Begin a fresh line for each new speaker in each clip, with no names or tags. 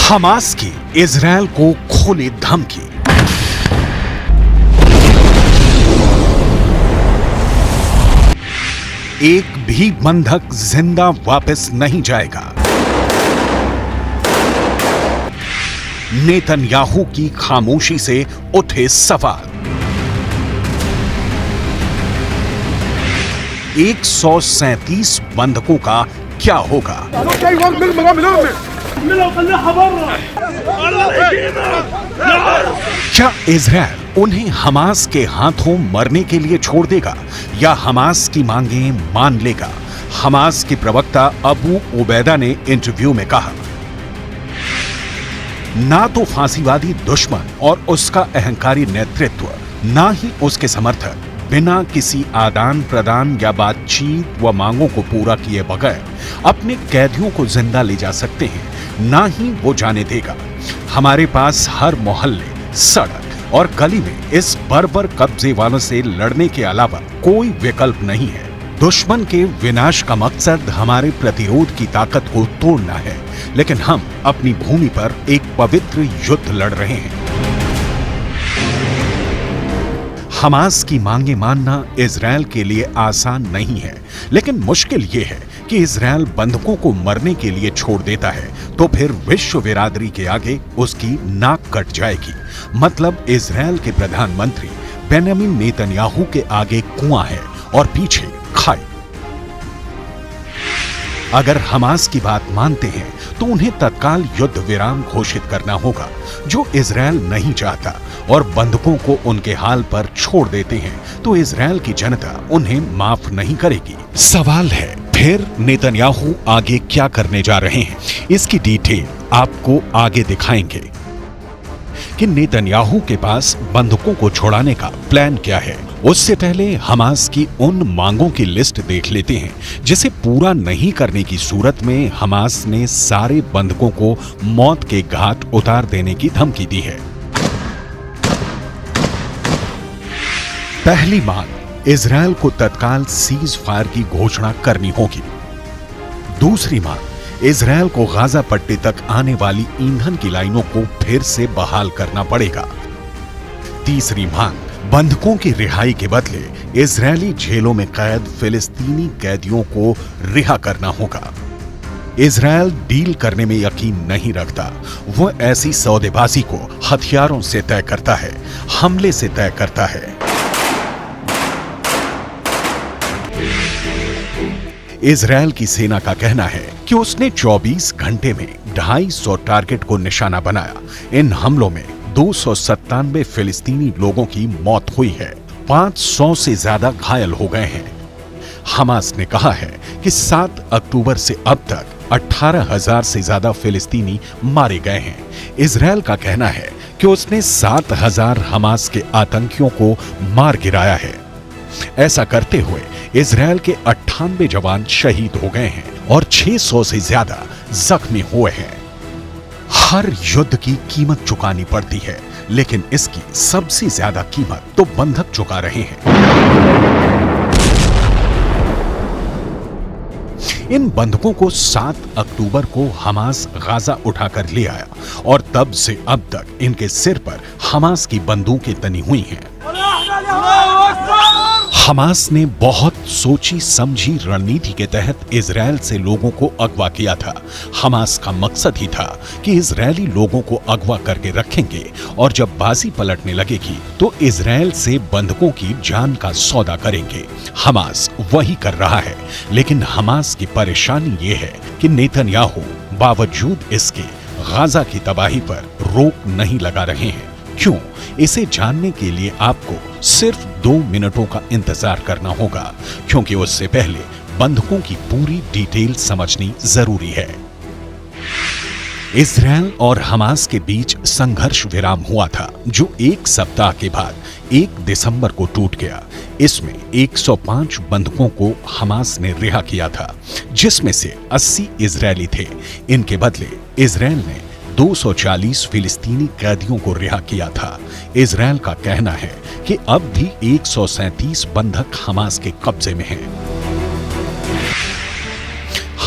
Hamas की Israel को खुली धमकी। एक भी बंधक जिंदा वापस नहीं जाएगा। नेतन्याहू की खामोशी से उठे सवाल। 137 बंधकों का क्या होगा? क्या इजरायल उन्हें हमास के हाथों मरने के लिए छोड़ देगा या हमास की मांगें मान लेगा? हमास के प्रवक्ता अबू उबैदा ने इंटरव्यू में कहा, ना तो फांसीवादी दुश्मन और उसका अहंकारी नेतृत्व, ना ही उसके समर्थक बिना किसी आदान प्रदान या बातचीत व मांगों को पूरा किए बगैर अपने कैदियों को जिंदा ले जा सकते हैं, ना ही वो जाने देगा। हमारे पास हर मोहल्ले, सड़क और गली में इस बर्बर कब्जे वालों से लड़ने के अलावा कोई विकल्प नहीं है। दुश्मन के विनाश का मकसद हमारे प्रतिरोध की ताकत को तोड़ना है, लेकिन हम अपनी भूमि पर एक पवित्र युद्ध लड़ रहे हैं। हमास की मांगे मानना इजरायल के लिए आसान नहीं है, लेकिन मुश्किल यह है कि इजरायल बंधकों को मरने के लिए छोड़ देता है तो फिर विश्व बिरादरी के आगे उसकी नाक कट जाएगी। मतलब इजरायल के प्रधानमंत्री बेंजामिन नेतन्याहू के आगे कुआं है और पीछे खाई। अगर हमास की बात मानते हैं तो उन्हें तत्काल युद्ध विराम घोषित करना होगा, जो इजरायल नहीं चाहता, और बंधकों को उनके हाल पर छोड़ देते हैं तो इजरायल की जनता उन्हें माफ नहीं करेगी। सवाल है, फिर नेतन्याहू आगे क्या करने जा रहे हैं? इसकी डिटेल आपको आगे दिखाएंगे कि नेतन्याहू के पास बंधकों को छुड़ाने का प्लान क्या है। उससे पहले हमास की उन मांगों की लिस्ट देख लेते हैं जिसे पूरा नहीं करने की सूरत में हमास ने सारे बंधकों को मौत के घाट उतार देने की धमकी दी है। पहली मांग, इजरायल को तत्काल सीज फायर की घोषणा करनी होगी। दूसरी मांग, इजरायल को गाजा पट्टी तक आने वाली ईंधन की लाइनों को फिर से बहाल करना पड़ेगा। तीसरी मांग, बंधकों की रिहाई के बदले इजरायली जेलों में कैद फिलिस्तीनी कैदियों को रिहा करना होगा। इजरायल डील करने में यकीन नहीं रखता, वो ऐसी सौदेबाजी को हथियारों से तय करता है, हमले से तय करता है। इजरायल की सेना का कहना है कि उसने 24 घंटे में 250 टारगेट को निशाना बनाया। इन हमलों में 297 फिलिस्तीनी लोगों की मौत हुई है, 500 से ज्यादा घायल हो गए हैं। हमास ने कहा है कि 7 अक्टूबर से अब तक 18,000 से ज्यादा फिलिस्तीनी मारे गए हैं। इजरायल का कहना है कि उसने 7,000 हमास के आतंकियों को मार गिराया है। ऐसा करते हुए इजरायल के 98 जवान शहीद हो गए हैं और 600 से ज्यादा जख्मी हुए हैं। हर युद्ध की कीमत चुकानी पड़ती है, लेकिन इसकी सबसे ज्यादा कीमत तो बंधक चुका रहे हैं। इन बंधकों को 7 अक्टूबर को हमास गाजा उठाकर ले आया और तब से अब तक इनके सिर पर हमास की बंदूकें तनी हुई हैं। हमास ने बहुत सोची समझी रणनीति के तहत इजरायल से लोगों को अगवा किया था। हमास का मकसद ही था कि इजरायली लोगों को अगवा करके रखेंगे और जब बाजी पलटने लगेगी तो इजरायल से बंधकों की जान का सौदा करेंगे। हमास वही कर रहा है, लेकिन हमास की परेशानी ये है कि नेतन्याहू बावजूद इसके गाजा की तबाही पर रोक नहीं लगा रहे हैं। क्यों? इसे जानने के लिए आपको सिर्फ 2 मिनटों का इंतजार करना होगा, क्योंकि उससे पहले बंधकों की पूरी डिटेल समझनी जरूरी है। इजरायल और हमास के बीच संघर्ष विराम हुआ था, जो 1 सप्ताह के बाद 1 दिसंबर को टूट गया। इसमें 105 बंधकों को हमास ने रिहा किया था, जिसमें से 80 इजरायली थे। इनके बदले इजरायल ने 240 फिलिस्तीनी कैदियों को रिहा किया था। इजरायल का कहना है कि अब भी 137 बंधक हमास के कब्जे में हैं।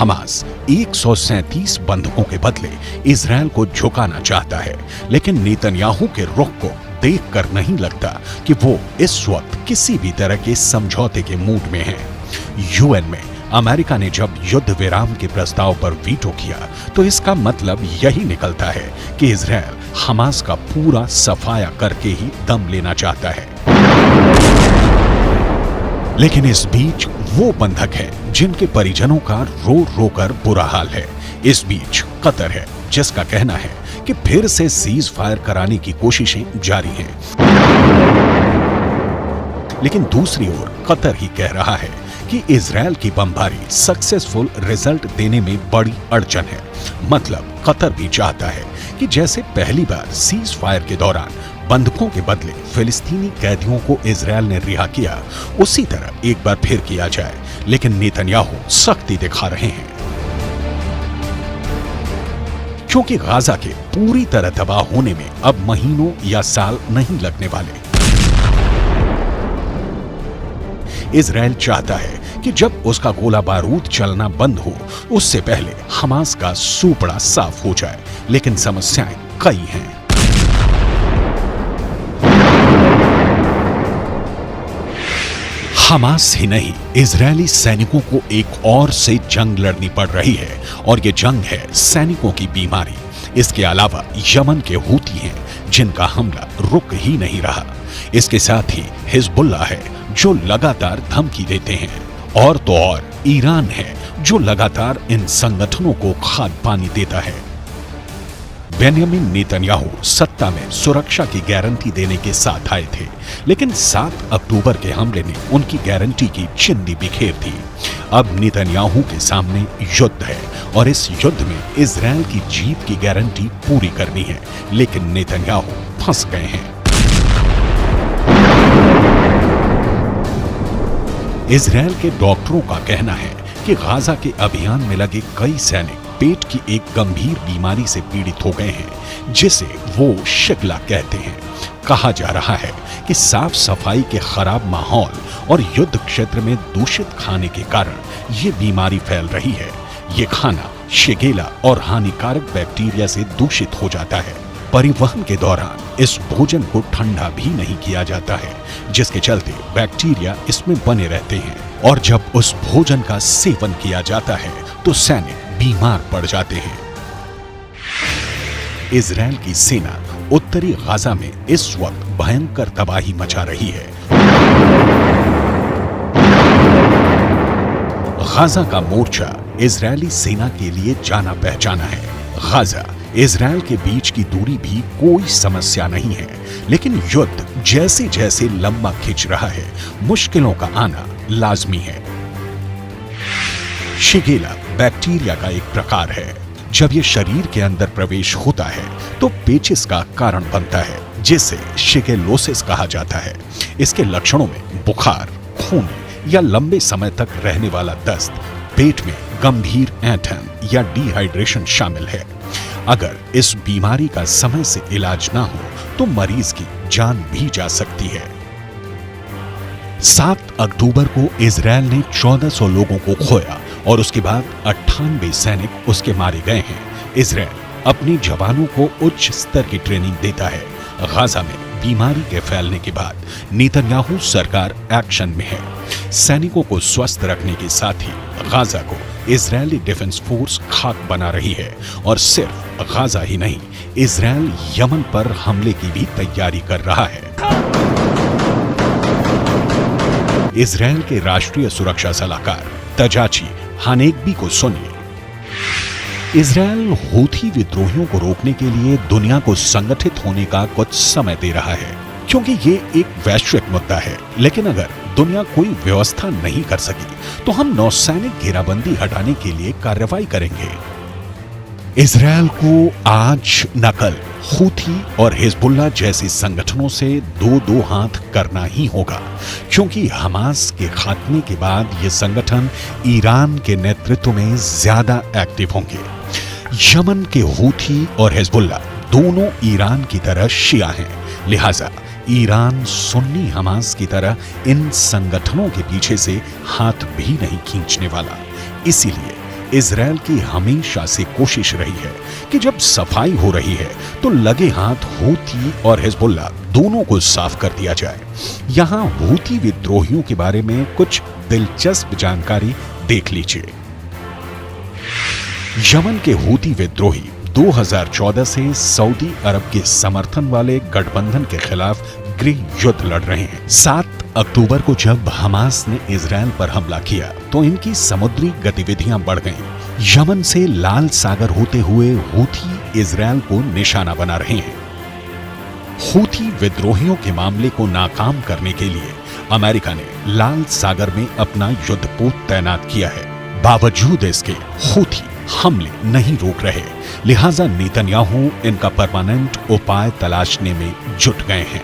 हमास 137 बंधकों के बदले इजरायल को झुकाना चाहता है, लेकिन नेतन्याहू के रुख को देखकर नहीं लगता कि वो इस वक्त किसी भी तरह के समझौते के मूड में है। यूएन में अमेरिका ने जब युद्ध विराम के प्रस्ताव पर वीटो किया तो इसका मतलब यही निकलता है कि इजरायल हमास का पूरा सफाया करके ही दम लेना चाहता है। लेकिन इस बीच वो बंधक है जिनके परिजनों का रो रो कर बुरा हाल है। इस बीच कतर है जिसका कहना है कि फिर से सीज फायर कराने की कोशिशें जारी हैं। लेकिन दूसरी ओर कतर ही कह रहा है कि इजरायल की बमबारी सक्सेसफुल रिजल्ट देने में बड़ी अड़चन है। मतलब कतर भी चाहता है कि जैसे पहली बार सीज फायर के दौरान बंधकों के बदले फिलिस्तीनी कैदियों को इजरायल ने रिहा किया, उसी तरह एक बार फिर किया जाए। लेकिन नेतन्याहू सख्ती दिखा रहे हैं, क्योंकि गाजा के पूरी तरह तबाह होने में अब महीनों या साल नहीं लगने वाले। इजरायल चाहता है कि जब उसका गोला बारूद चलना बंद हो, उससे पहले हमास का सूपड़ा साफ हो जाए। लेकिन समस्याएं कई हैं। हमास ही नहीं, इजरायली सैनिकों को एक और से जंग लड़नी पड़ रही है, और ये जंग है सैनिकों की बीमारी। इसके अलावा यमन के हूती हैं जिनका हमला रुक ही नहीं रहा। इसके साथ ही हिजबुल्लाह है जो लगातार धमकी देते हैं, और तो और ईरान है जो लगातार इन संगठनों को खाद पानी देता है। बेंयामिन नेतन्याहू सत्ता में सुरक्षा की गारंटी देने के साथ आए थे, लेकिन 7 अक्टूबर के हमले ने उनकी गारंटी की चिंदी बिखेर दी। अब नेतन्याहू के सामने युद्ध है, और इस युद्ध में इजरायल की जीत की गारंटी पूरी करनी है। लेकिन नेतन्याहू फंस गए हैं। इजरायल के डॉक्टरों का कहना है कि गाजा के अभियान में लगे कई सैनिक पेट की एक गंभीर बीमारी से पीड़ित हो गए हैं, जिसे वो शिकला कहते हैं। कहा जा रहा है कि साफ सफाई के खराब माहौल और युद्ध क्षेत्र में दूषित खाने के कारण ये बीमारी फैल रही है। ये खाना शिगेला और हानिकारक बैक्टीरिया से दूषित हो जाता है। परिवहन के दौरान इस भोजन को ठंडा भी नहीं किया जाता है, जिसके चलते बैक्टीरिया इसमें बने रहते हैं, और जब उस भोजन का सेवन किया जाता है तो सैनिक बीमार पड़ जाते हैं। इजरायल की सेना उत्तरी गाजा में इस वक्त भयंकर तबाही मचा रही है। गाजा का मोर्चा इजरायली सेना के लिए जाना पहचाना है। गाजा इजरायल के बीच की दूरी भी कोई समस्या नहीं है, लेकिन युद्ध जैसे जैसे लंबा खिंच रहा है, मुश्किलों का आना लाजमी है। शिगेला बैक्टीरिया का एक प्रकार है। जब ये शरीर के अंदर प्रवेश होता है तो पेचिस का कारण बनता है, जिसे शिगेलोसिस कहा जाता है। इसके लक्षणों में बुखार, खून या लंबे समय तक रहने वाला दस्त, पेट में गंभीर ऐंठन या डिहाइड्रेशन शामिल है। अगर इस बीमारी का समय से इलाज ना हो तो मरीज की जान भी जा सकती है। 7 अक्टूबर को इजरायल ने 1400 लोगों को खोया, और उसके बाद 98 सैनिक उसके मारे गए हैं। इजरायल अपने जवानों को उच्च स्तर की ट्रेनिंग देता है। गाजा में बीमारी के फैलने के बाद नेतन्याहू सरकार एक्शन में है। सैनिकों को स्वस्थ रखने के साथ ही गाजा को इजरायली डिफेंस फोर्स खाक बना रही है, और सिर्फ गाजा ही नहीं, इजरायल यमन पर हमले की भी तैयारी कर रहा है। इजरायल के राष्ट्रीय सुरक्षा सलाहकार तजाची हानेगबी को सुनिए। इजरायल हूथी विद्रोहियों को रोकने के लिए दुनिया को संगठित होने का कुछ समय दे रहा है, क्योंकि ये एक वैश्विक मुद्दा है। लेकिन अगर दुनिया कोई व्यवस्था नहीं कर सकी तो हम नौसैनिक घेराबंदी हटाने के लिए कार्रवाई करेंगे। इजरायल को आज नकल हूथी और हिजबुल्लाह जैसे संगठनों से दो हाथ करना ही होगा, क्योंकि हमास के खात्मे के बाद ये संगठन ईरान के नेतृत्व में ज्यादा एक्टिव होंगे। यमन के हूथी और हिजबुल्लाह दोनों ईरान की तरह शिया हैं, लिहाजा ईरान सुन्नी हमास की तरह इन संगठनों के पीछे से हाथ भी नहीं खींचने वाला। इसीलिए इजरायल की हमेशा से कोशिश रही है कि जब सफाई हो रही है तो लगे हाथ हूथी और हिजबुल्लाह दोनों को साफ कर दिया जाए। यहाँ हूथी विद्रोहियों के बारे में कुछ दिलचस्प जानकारी देख लीजिए। यमन के हूथी विद्रोही 2014 से सऊदी अरब के समर्थन वाले गठबंधन के खिलाफ गृह युद्ध लड़ रहे हैं। 7 अक्टूबर को जब हमास ने इजरायल पर हमला किया तो इनकी समुद्री गतिविधियां बढ़ गईं। यमन से लाल सागर होते हुए हूथी इजरायल को निशाना बना रहे हैं। हूथी विद्रोहियों के मामले को नाकाम करने के लिए अमेरिका ने लाल सागर में अपना युद्धपोत तैनात किया है। बावजूद इसके हूथी हमले नहीं रोक रहे, लिहाजा नेतन्याहू इनका परमानेंट उपाय तलाशने में जुट गए हैं।